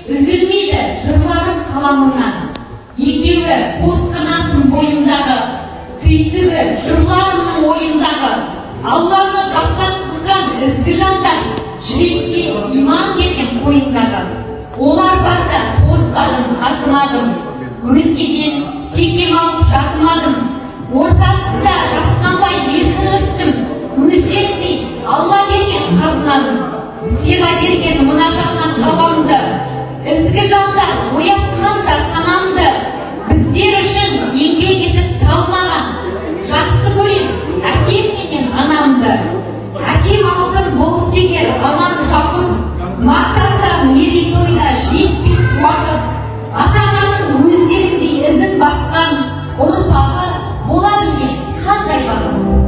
үзілмейді жырларым қаламымнан. Екеуі қос қанатым бойымдағы, түйсігі жырларымның ойындағы. Алланы жақтатқызған ізгі жандар, жүрекке иман берген қойындағы. Олар барда тозбадым, азымадым, өзгеден секем алып жазымадым. Ортасында жасқанбай еркін өстім, өздеріндей Алла берген қазынадым. Сыйға берген мына жақтан табамды, ізгі жандар оятқанда санамды. Біздер үшін еңбек етіп талмаған, жақсы көрем әкем менен анамды. Әкем алтын болса егер, анам жақын, мақтаса мерейтойда жетпес уақыт. Ата-ананың өздеріндей ізін басқан ұрпағы бола білген қандай бақыт.